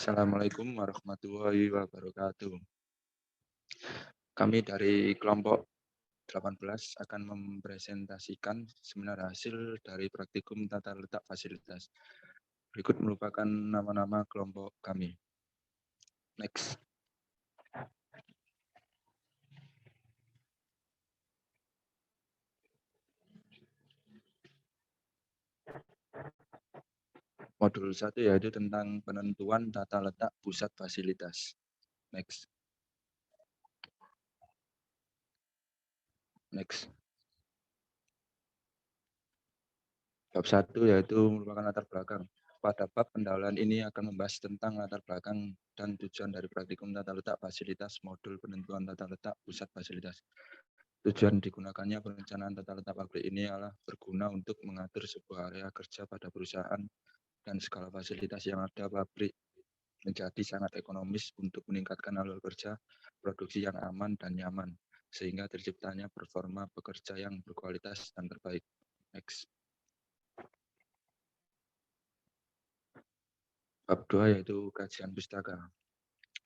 Assalamualaikum warahmatullahi wabarakatuh. Kami dari kelompok 18 akan mempresentasikan seminar hasil dari praktikum tata letak fasilitas. Berikut merupakan nama-nama kelompok kami. Next. Modul 1 yaitu tentang penentuan tata letak pusat fasilitas. Next. Next. Bab 1 yaitu merupakan latar belakang. Pada bab pendahuluan ini akan membahas tentang latar belakang dan tujuan dari praktikum tata letak fasilitas modul penentuan tata letak pusat fasilitas. Tujuan digunakannya perencanaan tata letak pabrik ini adalah berguna untuk mengatur sebuah area kerja pada perusahaan dan skala fasilitas yang ada pabrik menjadi sangat ekonomis untuk meningkatkan alur kerja, produksi yang aman dan nyaman, sehingga terciptanya performa pekerja yang berkualitas dan terbaik. Next. Bab 2 yaitu kajian pustaka.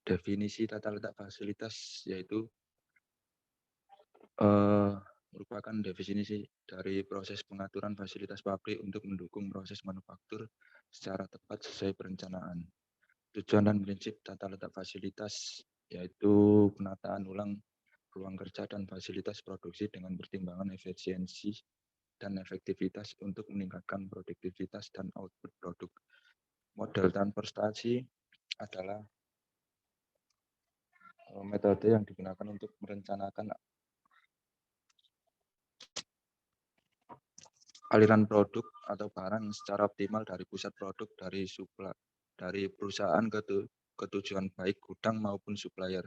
Definisi tata letak fasilitas yaitu merupakan definisi dari proses pengaturan fasilitas pabrik untuk mendukung proses manufaktur secara tepat sesuai perencanaan. Tujuan dan prinsip tata letak fasilitas yaitu penataan ulang ruang kerja dan fasilitas produksi dengan pertimbangan efisiensi dan efektivitas untuk meningkatkan produktivitas dan output produk. Model transportasi adalah metode yang digunakan untuk merencanakan aliran produk atau barang secara optimal dari pusat produk dari perusahaan ke tujuan baik gudang maupun supplier.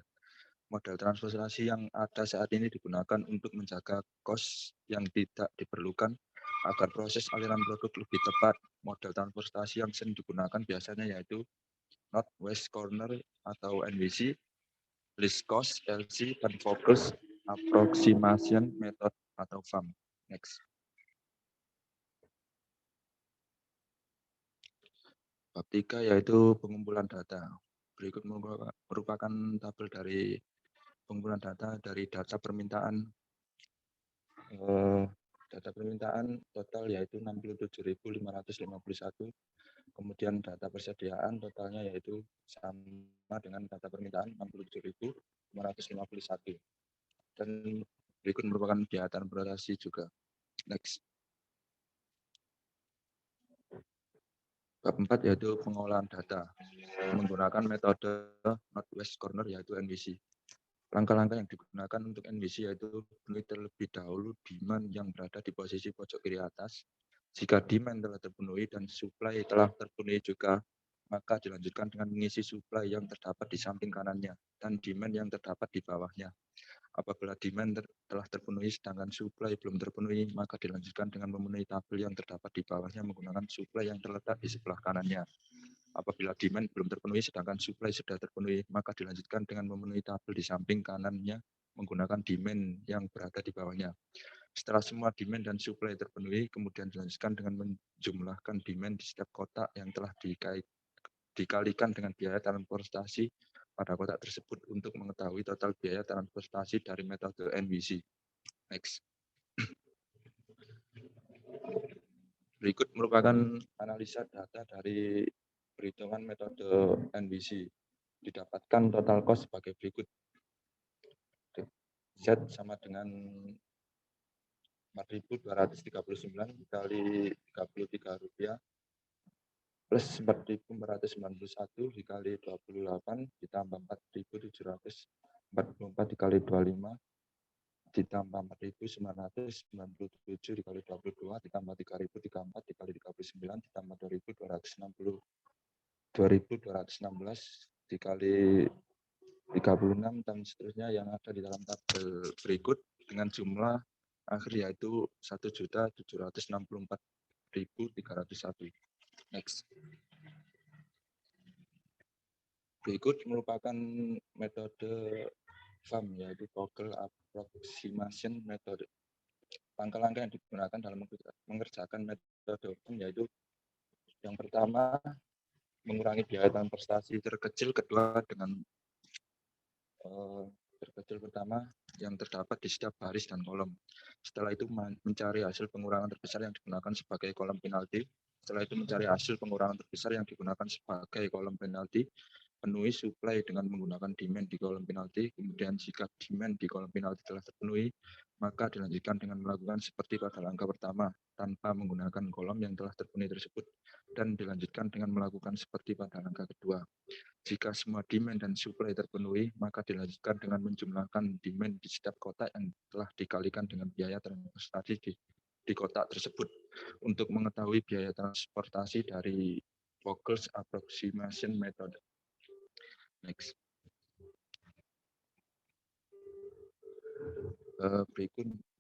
Model transportasi yang ada saat ini digunakan untuk menjaga kos yang tidak diperlukan agar proses aliran produk lebih tepat. Model transportasi yang sering digunakan biasanya yaitu Northwest Corner atau NWC, Least Cost LC, dan Focus Approximation Method atau FAM. Next. Bab 3 yaitu pengumpulan data. Berikut merupakan tabel dari pengumpulan data dari data permintaan. Data permintaan total yaitu 67.551. Kemudian data persediaan totalnya yaitu sama dengan data permintaan 67.551. Dan berikut merupakan biaya transportasi juga. Next. Bab 4 yaitu pengolahan data menggunakan metode Northwest Corner yaitu NWC. Langkah-langkah yang digunakan untuk NWC yaitu penuhi terlebih dahulu demand yang berada di posisi pojok kiri atas. Jika demand telah terpenuhi dan supply telah terpenuhi juga, maka dilanjutkan dengan mengisi supply yang terdapat di samping kanannya dan demand yang terdapat di bawahnya. Apabila demand telah terpenuhi sedangkan supply belum terpenuhi, maka dilanjutkan dengan memenuhi tabel yang terdapat di bawahnya menggunakan supply yang terletak di sebelah kanannya. Apabila demand belum terpenuhi sedangkan supply sudah terpenuhi, maka dilanjutkan dengan memenuhi tabel di samping kanannya menggunakan demand yang berada di bawahnya. Setelah semua demand dan supply terpenuhi, kemudian dilanjutkan dengan menjumlahkan demand di setiap kotak yang telah dikalikan dengan biaya transportasi pada kotak tersebut untuk mengetahui total biaya transportasi dari metode NWC. Next. Berikut merupakan analisa data dari perhitungan metode NWC. Didapatkan total cost sebagai berikut. Z sama dengan 4.239 dikali Rp33 plus 4.491 dikali 28 ditambah 4.744 dikali 25 ditambah 4.997 dikali 22 ditambah 3.034 dikali 39 ditambah 2.216 dikali 36 dan seterusnya yang ada di dalam tabel berikut dengan jumlah akhir yaitu 1.764.301. Next. Berikut merupakan metode FAM yaitu Focal Approximation Method. Langkah-langkah yang digunakan dalam mengerjakan metode FAM yaitu yang pertama mengurangi biaya transportasi terkecil kedua dengan terkecil pertama yang terdapat di setiap baris dan kolom. Setelah itu mencari hasil pengurangan terbesar yang digunakan sebagai kolom penalti. Setelah itu mencari hasil pengurangan terbesar yang digunakan sebagai kolom penalti. Penuhi supply dengan menggunakan demand di kolom penalti. Kemudian jika demand di kolom penalti telah terpenuhi, maka dilanjutkan dengan melakukan seperti pada langkah pertama tanpa menggunakan kolom yang telah terpenuhi tersebut, dan dilanjutkan dengan melakukan seperti pada langkah kedua. Jika semua demand dan supply terpenuhi, maka dilanjutkan dengan menjumlahkan demand di setiap kotak yang telah dikalikan dengan biaya transportasi di kotak tersebut. Untuk mengetahui biaya transportasi dari Vogels Approximation Method. Next.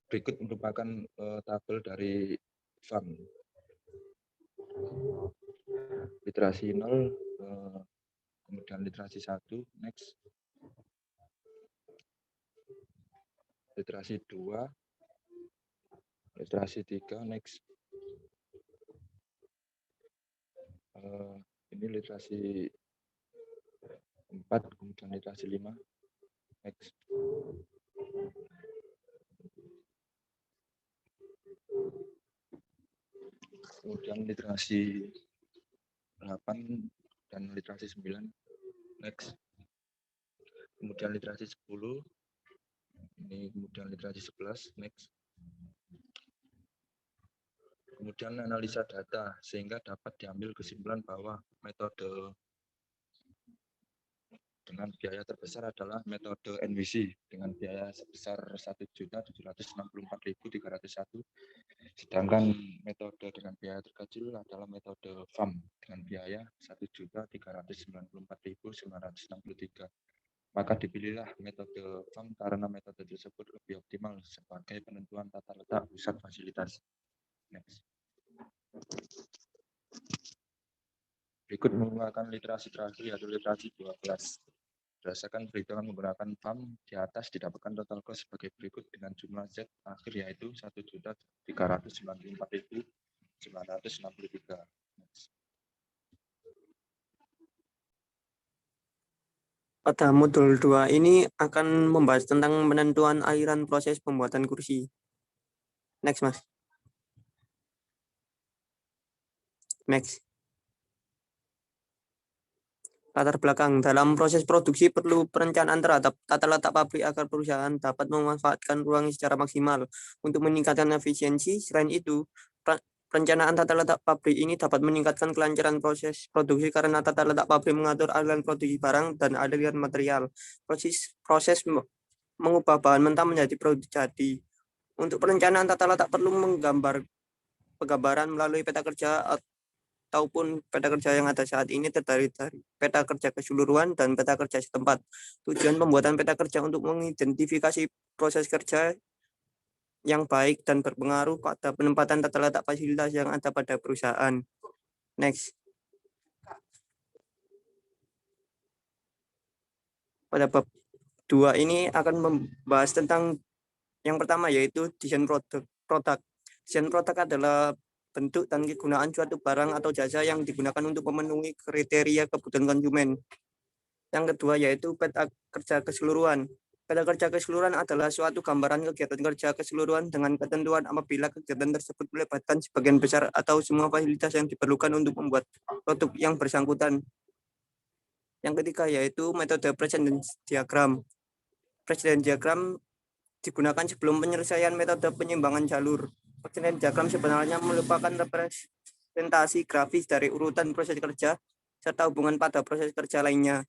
Berikut merupakan tabel dari FAM. Literasi 0, kemudian literasi 1, next. Literasi 2, literasi 3, next. Ini literasi 4, kemudian literasi 5, next. Kemudian literasi 8 dan literasi 9, next. Kemudian literasi 10, ini kemudian literasi 11, next. Kemudian analisa data, sehingga dapat diambil kesimpulan bahwa metode dengan biaya terbesar adalah metode NWC dengan biaya sebesar 1.764.301, sedangkan metode dengan biaya terkecil adalah metode FAM dengan biaya 1.394.963. Maka dipilihlah metode FAM karena metode tersebut lebih optimal sebagai penentuan tata letak pusat fasilitas. Next. Berikut merupakan literasi terakhir yaitu literasi 12. Berdasarkan perhitungan menggunakan FAM di atas didapatkan total cost sebagai berikut dengan jumlah Z akhir yaitu 1.394.963. Pada modul 2 ini akan membahas tentang penentuan aliran proses pembuatan kursi. Next, Mas. Next. Latar belakang dalam proses produksi perlu perencanaan terhadap tata letak pabrik agar perusahaan dapat memanfaatkan ruang secara maksimal untuk meningkatkan efisiensi. Selain itu, perencanaan tata letak pabrik ini dapat meningkatkan kelancaran proses produksi karena tata letak pabrik mengatur aliran produksi barang dan aliran material. Proses mengubah bahan mentah menjadi produk jadi. Untuk perencanaan tata letak perlu menggambar penggambaran melalui peta kerja ataupun peta kerja yang ada saat ini terdiri dari peta kerja keseluruhan dan peta kerja setempat. Tujuan pembuatan peta kerja untuk mengidentifikasi proses kerja yang baik dan berpengaruh pada penempatan tata letak fasilitas yang ada pada perusahaan. Next. Pada bab 2 ini akan membahas tentang yang pertama yaitu desain produk. Desain produk adalah bentuk dan kegunaan suatu barang atau jasa yang digunakan untuk memenuhi kriteria kebutuhan konsumen. Yang kedua yaitu peta kerja keseluruhan. Peta kerja keseluruhan adalah suatu gambaran kegiatan kerja keseluruhan dengan ketentuan apabila kegiatan tersebut melibatkan sebagian besar atau semua fasilitas yang diperlukan untuk membuat produk yang bersangkutan. Yang ketiga yaitu metode precedence diagram. Precedence diagram digunakan sebelum penyelesaian metode penyimbangan jalur. Precedence diagram sebenarnya merupakan representasi grafis dari urutan proses kerja serta hubungan pada proses kerja lainnya.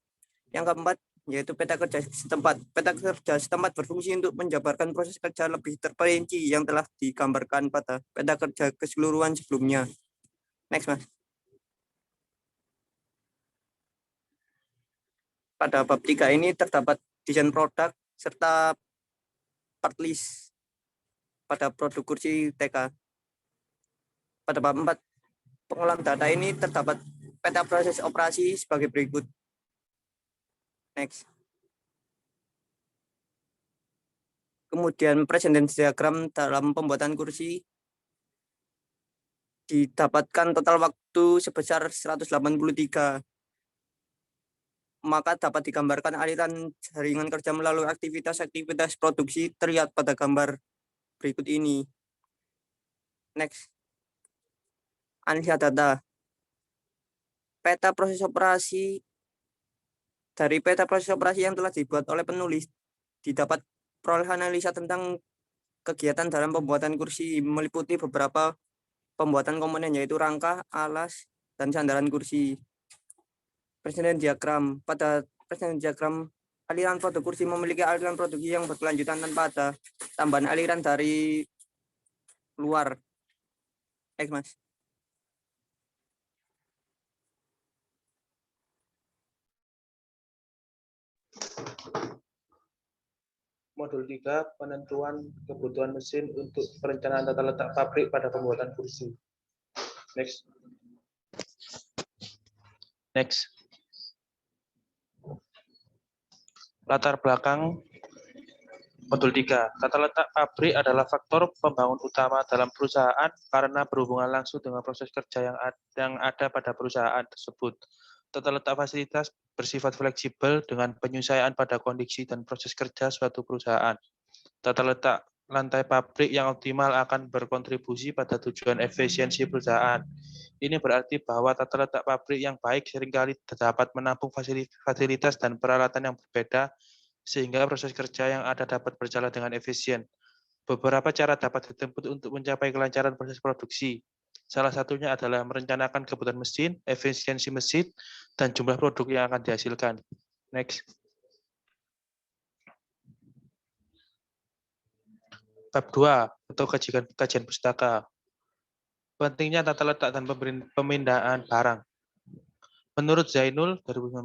Yang keempat yaitu peta kerja setempat. Peta kerja setempat berfungsi untuk menjabarkan proses kerja lebih terperinci yang telah digambarkan pada peta kerja keseluruhan sebelumnya. Next, Mas. Pada bab 3 ini terdapat desain produk serta part list pada produk kursi TK. Pada bab 4 pengolahan data ini terdapat peta proses operasi sebagai berikut. Next. Kemudian precedence diagram dalam pembuatan kursi didapatkan total waktu sebesar 183. Maka dapat digambarkan aliran jaringan kerja melalui aktivitas-aktivitas produksi terlihat pada gambar berikut ini. Next. Analisa data. Peta proses operasi. Dari peta proses operasi yang telah dibuat oleh penulis, didapat peroleh analisa tentang kegiatan dalam pembuatan kursi meliputi beberapa pembuatan komponen yaitu rangka, alas, dan sandaran kursi. Presiden diagram. Pada presiden diagram, aliran produk kursi memiliki aliran produksi yang berkelanjutan tanpa ada tambahan aliran dari luar. Next, Mas. Modul 3, penentuan kebutuhan mesin untuk perencanaan tata letak pabrik pada pembuatan kursi. Next. Next. Latar belakang modul 3. Tata letak pabrik adalah faktor pembangun utama dalam perusahaan karena berhubungan langsung dengan proses kerja yang ada pada perusahaan tersebut. Tata letak fasilitas bersifat fleksibel dengan penyesuaian pada kondisi dan proses kerja suatu perusahaan. Tata letak lantai pabrik yang optimal akan berkontribusi pada tujuan efisiensi perusahaan. Ini berarti bahwa tata letak pabrik yang baik seringkali dapat menampung fasilitas dan peralatan yang berbeda sehingga proses kerja yang ada dapat berjalan dengan efisien. Beberapa cara dapat ditempuh untuk mencapai kelancaran proses produksi. Salah satunya adalah merencanakan kebutuhan mesin, efisiensi mesin, dan jumlah produk yang akan dihasilkan. Next. Bab 2 atau kajian pustaka. Pentingnya tata letak dan pemindahan barang. Menurut Zainul 2019,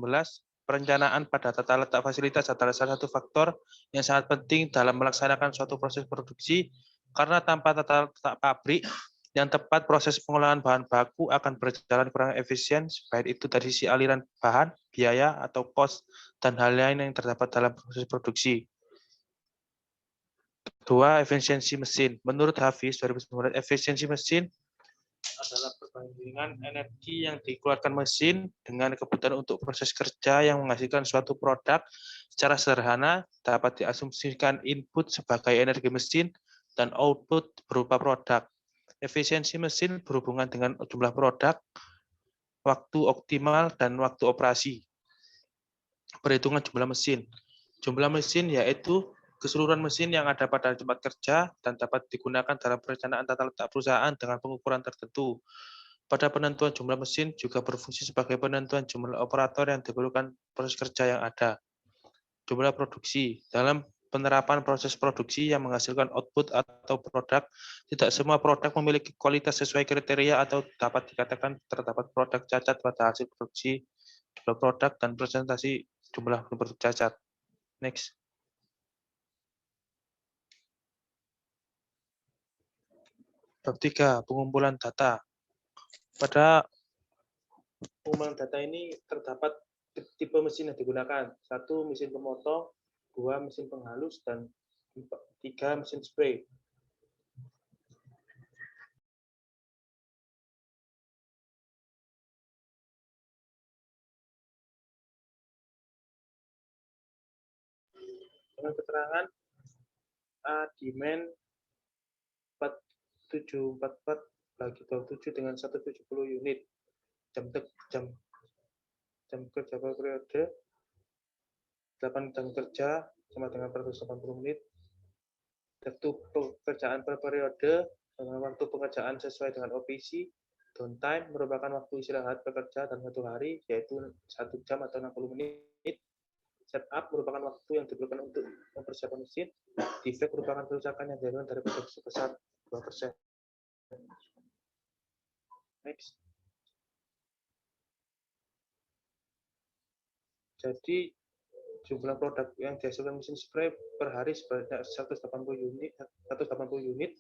perencanaan pada tata letak fasilitas adalah salah satu faktor yang sangat penting dalam melaksanakan suatu proses produksi karena tanpa tata letak pabrik yang tepat, proses pengolahan bahan baku akan berjalan kurang efisien, baik itu dari sisi aliran bahan, biaya, atau cost, dan hal lain yang terdapat dalam proses produksi. Kedua, efisiensi mesin. Menurut Hafiz 2019, efisiensi mesin adalah perbandingan energi yang dikeluarkan mesin dengan kebutuhan untuk proses kerja yang menghasilkan suatu produk. Secara sederhana, dapat diasumsikan input sebagai energi mesin dan output berupa produk. Efisiensi mesin berhubungan dengan jumlah produk, waktu optimal, dan waktu operasi. Perhitungan jumlah mesin. Jumlah mesin yaitu keseluruhan mesin yang ada pada tempat kerja dan dapat digunakan dalam perencanaan tata letak perusahaan dengan pengukuran tertentu. Pada penentuan jumlah mesin juga berfungsi sebagai penentuan jumlah operator yang diperlukan proses kerja yang ada. Jumlah produksi. Dalam penerapan proses produksi yang menghasilkan output atau produk, tidak semua produk memiliki kualitas sesuai kriteria atau dapat dikatakan terdapat produk cacat pada hasil produksi, jumlah produk, dan presentasi jumlah produk cacat. Next. Bab 3, pengumpulan data. Pada pengumpulan data ini terdapat tipe mesin yang digunakan. 1, mesin pemotong, 2, mesin penghalus, dan 3, mesin spray. Dengan keterangan A demand 4744 bagi 27 dengan 170 unit. Jam kerja per periode 8 jam kerja sama dengan 480 menit. Waktu pekerjaan per periode dengan waktu pekerjaan sesuai dengan OPC. Downtime merupakan waktu istirahat pekerja dalam satu hari, yaitu 1 jam atau 60 menit. Setup merupakan waktu yang diperlukan untuk mempersiapkan mesin. Defect merupakan kerusakan yang dihasilkan dari produksi sebesar 2%. Next. Jadi jumlah produk yang dihasilkan mesin spray per hari sebanyak 180 unit.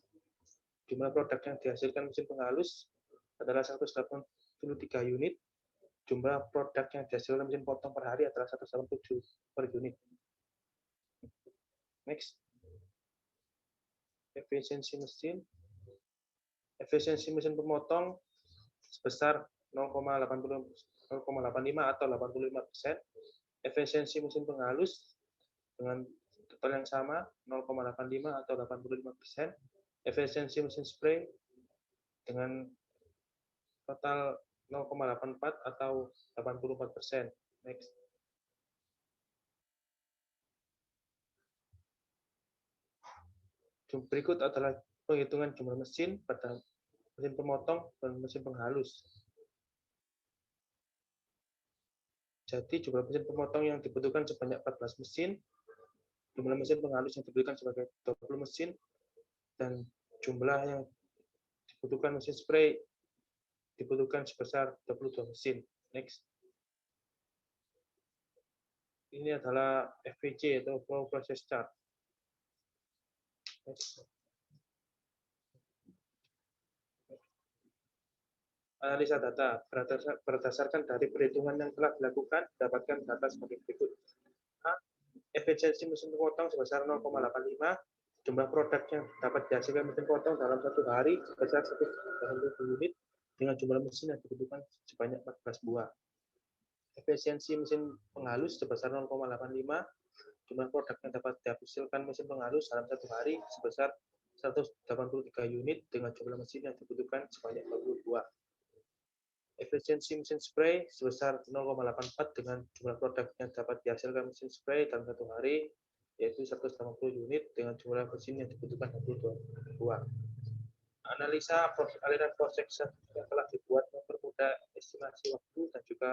Jumlah produk yang dihasilkan mesin penghalus adalah 183 unit. Jumlah produk yang dihasilkan mesin potong per hari adalah 187 per unit. Next. Efisiensi mesin. Efisiensi mesin pemotong sebesar 0,85 atau 85%. Efisiensi mesin penghalus dengan total yang sama 0,85 atau 85%. Efisiensi mesin spray dengan total 0,84 atau 84%. Next. Berikut adalah penghitungan jumlah mesin pada mesin pemotong dan mesin penghalus. Jadi jumlah mesin pemotong yang dibutuhkan sebanyak 14 mesin, jumlah mesin penghalus yang dibutuhkan sebagai 20 mesin, dan jumlah yang dibutuhkan mesin spray dibutuhkan sebesar 22 mesin. Next. Ini adalah FPC atau Flow Process Chart. Next. Analisa data berdasarkan dari perhitungan yang telah dilakukan, dapatkan data sebagai berikut. A. Efisiensi mesin potong sebesar 0,85, jumlah produk yang dapat dihasilkan mesin potong dalam satu hari sebesar 180 unit dengan jumlah mesin yang dibutuhkan sebanyak 14 buah. Efisiensi mesin penghalus sebesar 0,85, jumlah produk yang dapat dihasilkan mesin penghalus dalam satu hari sebesar 183 unit dengan jumlah mesin yang dibutuhkan sebanyak 20 buah. Efisiensi mesin spray sebesar 0,84 dengan jumlah produk yang dapat dihasilkan mesin spray dalam satu hari, yaitu 180 unit dengan jumlah mesin yang dibutuhkan 22 buah. Analisa aliran proses yang telah dibuat mempermudah estimasi waktu dan juga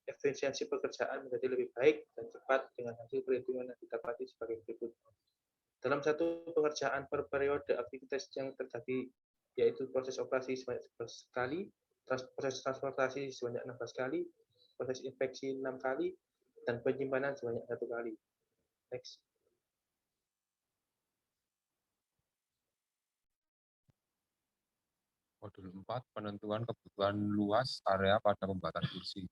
efisiensi pekerjaan menjadi lebih baik dan cepat dengan hasil perhitungan yang didapati sebagai berikut. Dalam satu pengerjaan per periode aktivitas yang terjadi, yaitu proses operasi sebanyak 11 kali, proses transportasi sebanyak 16 kali, proses inspeksi 6 kali, dan penyimpanan sebanyak 1 kali. Next. Modul 4, penentuan kebutuhan luas area pada pembuatan kursi.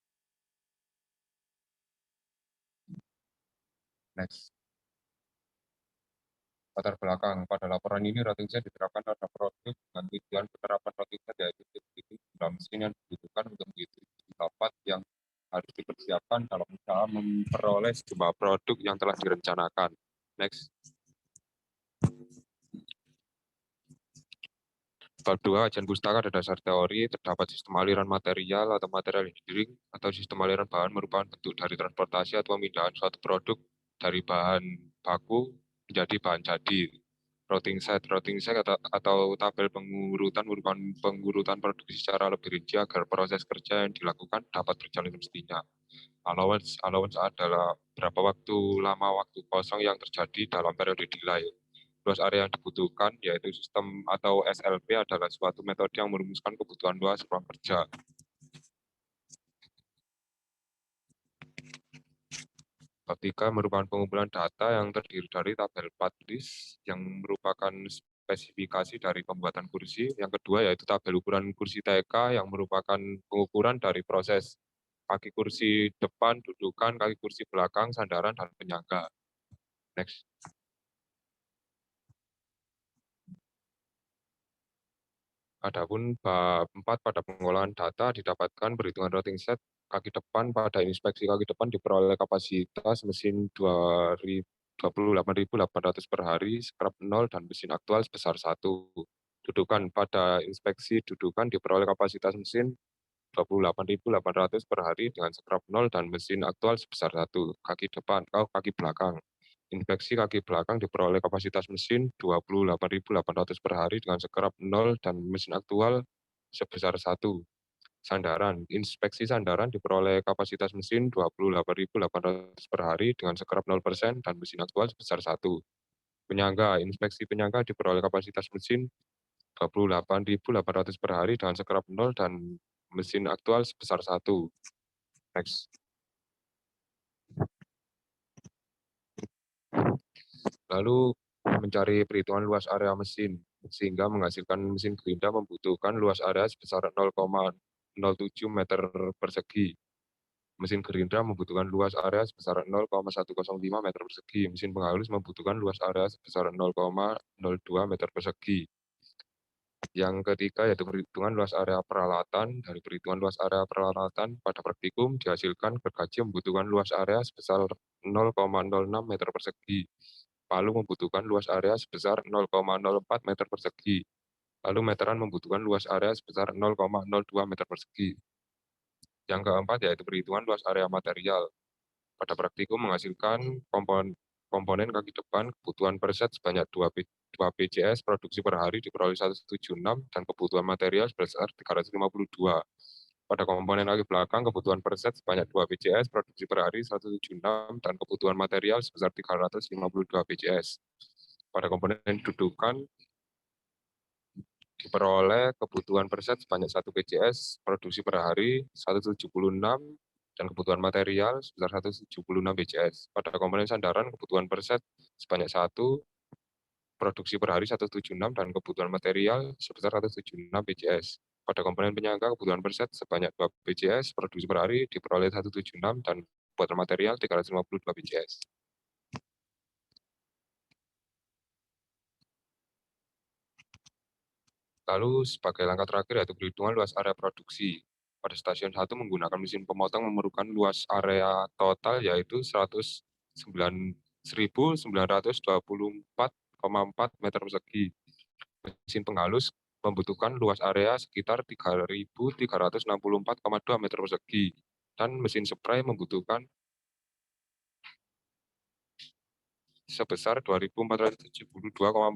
Next. Latar belakang. Pada laporan ini, routing set diterapkan pada produk dengan tujuan penerapan routing set yaitu jumlah mesin yang dibutuhkan untuk menghitung rapat yang harus dipersiapkan dalam usaha memperoleh sejumlah produk yang telah direncanakan. Next. Bab 2, kajian pustaka ada dasar teori, terdapat sistem aliran material atau material engineering, atau sistem aliran bahan merupakan bentuk dari transportasi atau pemindahan suatu produk dari bahan baku menjadi bahan jadi. Routing set atau tabel pengurutan merupakan pengurutan produksi secara lebih rinci agar proses kerja yang dilakukan dapat berjalan semestinya. Allowance adalah berapa lama waktu kosong yang terjadi dalam periode delay. Luas area yang dibutuhkan, yaitu sistem atau SLP adalah suatu metode yang merumuskan kebutuhan luas ruang kerja. Bab 3 merupakan pengumpulan data yang terdiri dari tabel part list yang merupakan spesifikasi dari pembuatan kursi. Yang kedua yaitu tabel ukuran kursi TK yang merupakan pengukuran dari proses kaki kursi depan, dudukan, kaki kursi belakang, sandaran, dan penyangga. Next. Adapun bab 4 pada pengolahan data didapatkan perhitungan routing set kaki depan. Pada inspeksi kaki depan diperoleh kapasitas mesin 28.800 per hari, scrap 0, dan mesin aktual sebesar 1. Dudukan pada inspeksi dudukan diperoleh kapasitas mesin 28.800 per hari dengan scrap 0 dan mesin aktual sebesar 1. Kaki depan, kaki belakang. Inspeksi kaki belakang diperoleh kapasitas mesin 28.800 per hari dengan scrap 0 dan mesin aktual sebesar 1. Sandaran. Inspeksi sandaran diperoleh kapasitas mesin 28.800 per hari dengan scrap 0% dan mesin aktual sebesar 1. Penyangga. Inspeksi penyangga diperoleh kapasitas mesin 28.800 per hari dengan scrap 0 dan mesin aktual sebesar 1. Next. Lalu mencari perhitungan luas area mesin, sehingga menghasilkan mesin gerinda membutuhkan luas area sebesar 0,07 meter persegi. Mesin gerinda membutuhkan luas area sebesar 0,105 meter persegi. Mesin penghalus membutuhkan luas area sebesar 0,02 meter persegi. Yang ketiga yaitu perhitungan luas area peralatan. Dari perhitungan luas area peralatan pada praktikum dihasilkan gergaji membutuhkan luas area sebesar 0,06 meter persegi. Palu membutuhkan luas area sebesar 0,04 meter persegi. Lalu meteran membutuhkan luas area sebesar 0,02 meter persegi. Yang keempat yaitu perhitungan luas area material. Pada praktikum menghasilkan komponen kaki depan kebutuhan per set sebanyak 2 PCS produksi per hari diperoleh 176 dan kebutuhan material sebesar 352. Pada komponen kaki belakang kebutuhan per set sebanyak 2 PCS produksi per hari 176 dan kebutuhan material sebesar 352 PCS. Pada komponen dudukan diperoleh kebutuhan per set sebanyak 1 PCS produksi per hari 176 dan kebutuhan material sebesar 176 BCS. Pada komponen sandaran, kebutuhan per set sebanyak 1, produksi per hari 176, dan kebutuhan material sebesar 176 BCS. Pada komponen penyangga, kebutuhan per set sebanyak 2 BCS, produksi per hari diperoleh 176, dan kebutuhan material 352 BCS. Lalu sebagai langkah terakhir yaitu perhitungan luas area produksi. Pada stasiun 1 menggunakan mesin pemotong memerlukan luas area total yaitu 109.924,4 meter persegi. Mesin penghalus membutuhkan luas area sekitar 3.364,2 meter persegi. Dan mesin spray membutuhkan sebesar 2.472,4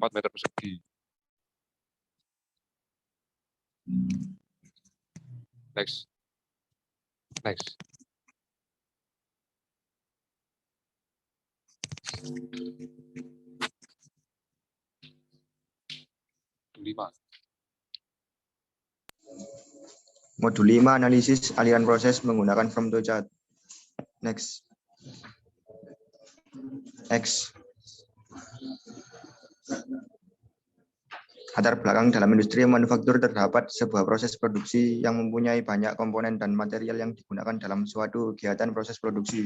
meter persegi. Next. Next. Modul 5 analisis aliran proses menggunakan from to chart. Next. Next. Latar belakang dalam industri manufaktur terdapat sebuah proses produksi yang mempunyai banyak komponen dan material yang digunakan dalam suatu kegiatan proses produksi.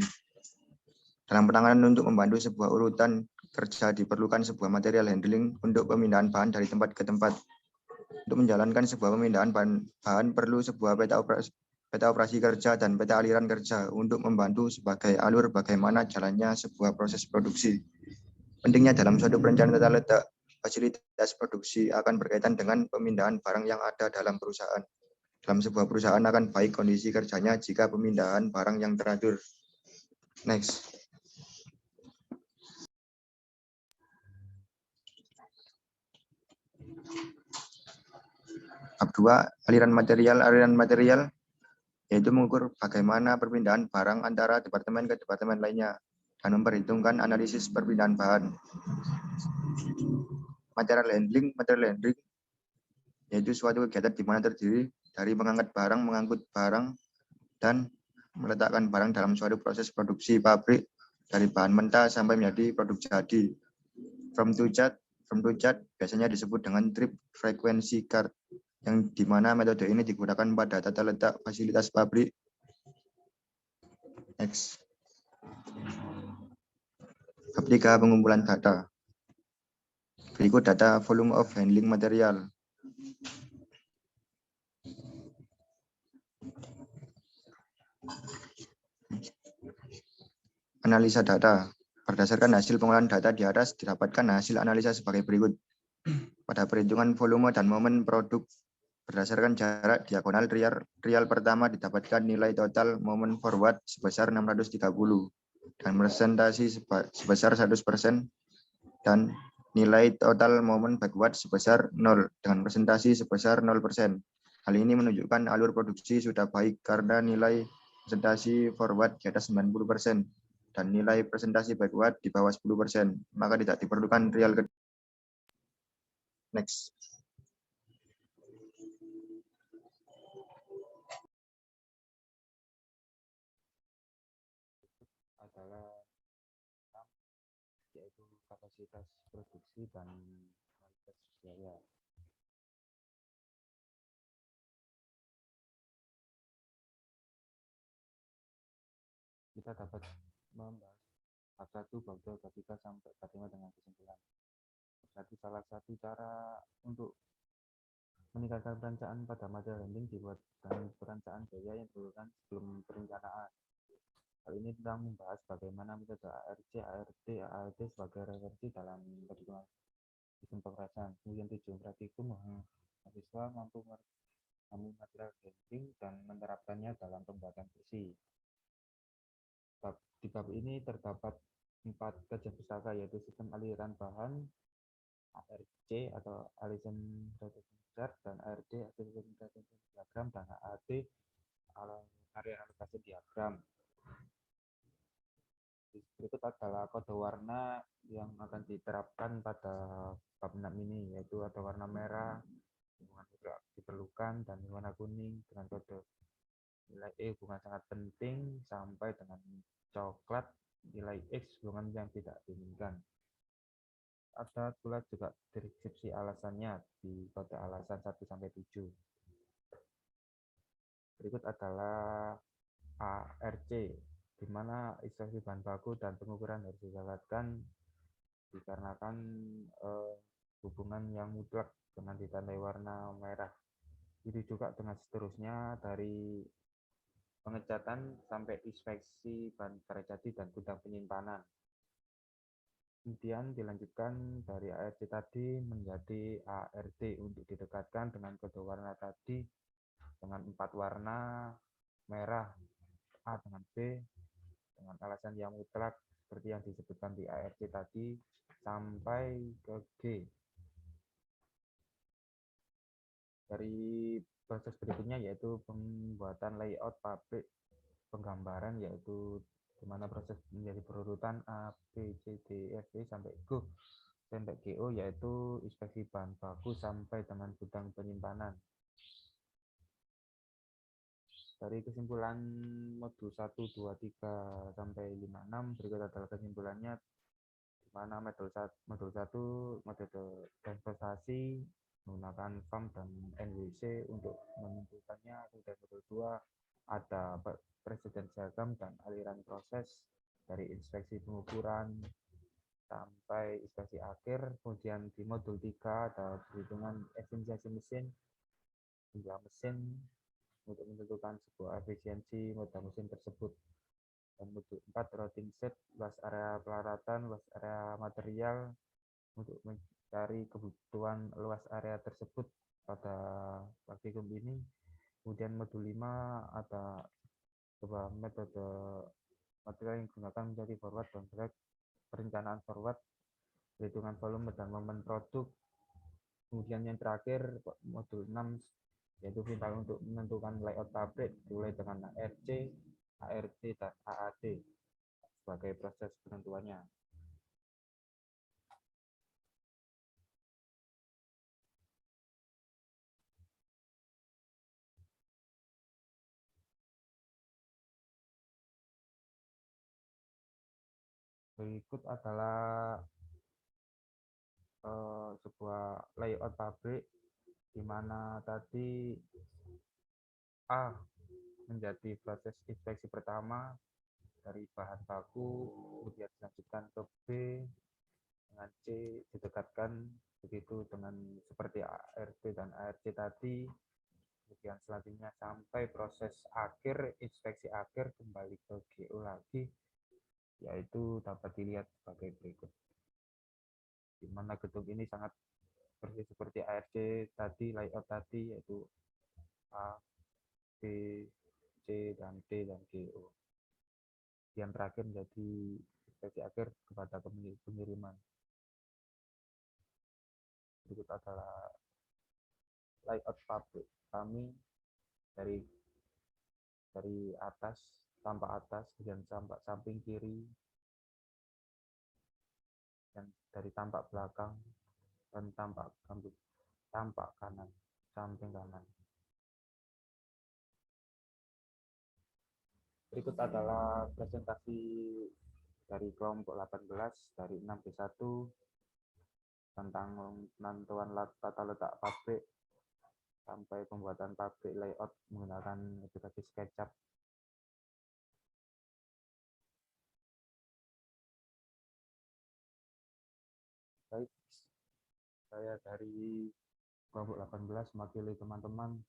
Dalam penanganan untuk membantu sebuah urutan kerja diperlukan sebuah material handling untuk pemindahan bahan dari tempat ke tempat. Untuk menjalankan sebuah pemindahan bahan perlu sebuah peta operasi kerja dan peta aliran kerja untuk membantu sebagai alur bagaimana jalannya sebuah proses produksi. Pentingnya dalam suatu perencanaan tata letak fasilitas produksi akan berkaitan dengan pemindahan barang yang ada dalam perusahaan. Dalam sebuah perusahaan akan baik kondisi kerjanya jika pemindahan barang yang teratur. Next. Bab 2, aliran material yaitu mengukur bagaimana perpindahan barang antara departemen ke departemen lainnya dan memperhitungkan analisis perpindahan bahan. Material handling yaitu suatu kegiatan di mana terdiri dari mengangkat barang, mengangkut barang, dan meletakkan barang dalam suatu proses produksi pabrik dari bahan mentah sampai menjadi produk jadi. From to chart biasanya disebut dengan trip frequency chart, yang di mana metode ini digunakan pada tata letak fasilitas pabrik. Next. Bab 3, pengumpulan data. Berikut data volume of handling material. Analisa data. Berdasarkan hasil pengolahan data di atas, didapatkan hasil analisa sebagai berikut. Pada perhitungan volume dan momen produk, berdasarkan jarak diagonal real pertama didapatkan nilai total momen forward sebesar 630 dan presentasi sebesar 100% dan nilai total momen backward sebesar 0 dengan presentasi sebesar 0%. Hal ini menunjukkan alur produksi sudah baik karena nilai presentasi forward di atas 90% dan nilai presentasi backward di bawah 10%, maka tidak diperlukan real. Next. Adalah yaitu kapasitas produksi dan kualitas biaya. Kita dapat membahas bab 1, bab 2, bab 3 sampai bab 5 dengan kesimpulan. Jadi salah satu cara untuk meningkatkan perencanaan pada material handling dibuat dengan perencanaan biaya yang diperlukan sebelum perencanaan. Hal ini tentang membahas bagaimana metode ARC, ART, AAT sebagai referensi dalam perhitungan sistem pemerasan. Kemudian tujuan praktikum mahasiswa mampu material handling dan menerapkannya dalam pembuatan kursi. Di bab ini terdapat 4 kerja pustaka, yaitu sistem aliran bahan, ARC atau Alison Chart, dan ARD Alison diagram, dan AAT area alokasi diagram. Berikut adalah kode warna yang akan diterapkan pada bab 6 ini, yaitu ada warna merah hubungan tidak diperlukan, dan warna kuning dengan kode nilai E hubungan sangat penting, sampai dengan coklat nilai X hubungan yang tidak diinginkan. Ada pula juga deskripsi alasannya di kode alasan 1-7. Berikut adalah ARC, di mana instruksi bahan baku dan pengukuran harus dijalankan dikarenakan hubungan yang mutlak dengan ditandai warna merah. Itu juga dengan seterusnya dari pengecatan sampai inspeksi bahan karya jadi dan gudang penyimpanan. Kemudian dilanjutkan dari ARC tadi menjadi ART untuk didekatkan dengan kode warna tadi dengan 4 warna merah, A dengan B, dengan alasan yang mutlak seperti yang disebutkan di ARC tadi sampai ke G. Dari proses berikutnya yaitu pembuatan layout pabrik penggambaran, yaitu di mana proses menjadi berurutan A, B, C, D, E, F, G sampai G sampai GO, yaitu inspeksi bahan baku sampai dengan gudang penyimpanan. Dari kesimpulan modul 1, 2, 3 sampai 5, 6 berikut adalah kesimpulannya, di mana modul 1 metode transportasi menggunakan FAM dan NWC untuk menentukannya. Kemudian modul 2 ada presiden diagram dan aliran proses dari inspeksi pengukuran sampai inspeksi akhir. Kemudian di modul 3 ada perhitungan efisiensi mesin, jumlah mesin untuk menentukan sebuah efisiensi moda mesin tersebut. Dan modul 4 routing set, luas area pelaratan, luas area material untuk mencari kebutuhan luas area tersebut pada praktikum ini. Kemudian modul 5 ada sebuah metode material yang digunakan menjadi forward dan back, perencanaan forward, perhitungan volume dan momen produk. Kemudian yang terakhir modul 6 yaitu perintah untuk menentukan layout pabrik dimulai dengan ARC, ART, dan AAT sebagai proses penentuannya. Berikut adalah sebuah layout pabrik, di mana tadi A menjadi proses inspeksi pertama dari bahan baku, kemudian dilanjutkan ke B, dengan C didekatkan begitu dengan seperti ART dan ARC tadi. Kemudian selanjutnya sampai proses akhir, inspeksi akhir kembali ke GO lagi, yaitu dapat dilihat sebagai berikut. Di mana gedung ini sangat persis seperti ARC tadi, layout tadi, yaitu A, B, C, dan D, dan GO. Yang terakhir menjadi inspeksi akhir kepada pengiriman. Berikut adalah layout pabrik kami dari atas, tampak atas, kemudian tampak samping kiri, dan dari tampak belakang, dan tampak kanan, samping kanan. Berikut adalah presentasi dari kelompok 18 dari 6B1 tentang penentuan tata letak pabrik sampai pembuatan pabrik layout menggunakan aplikasi SketchUp. Baik, saya dari kelompok 18 mewakili teman-teman.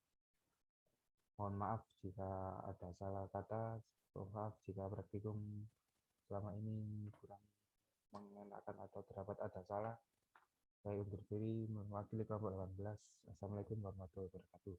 Mohon maaf jika ada salah kata, mohon maaf jika praktikum selama ini kurang mengenakan atau terdapat ada salah. Saya undur diri mewakili kelompok 18. Assalamualaikum warahmatullahi wabarakatuh.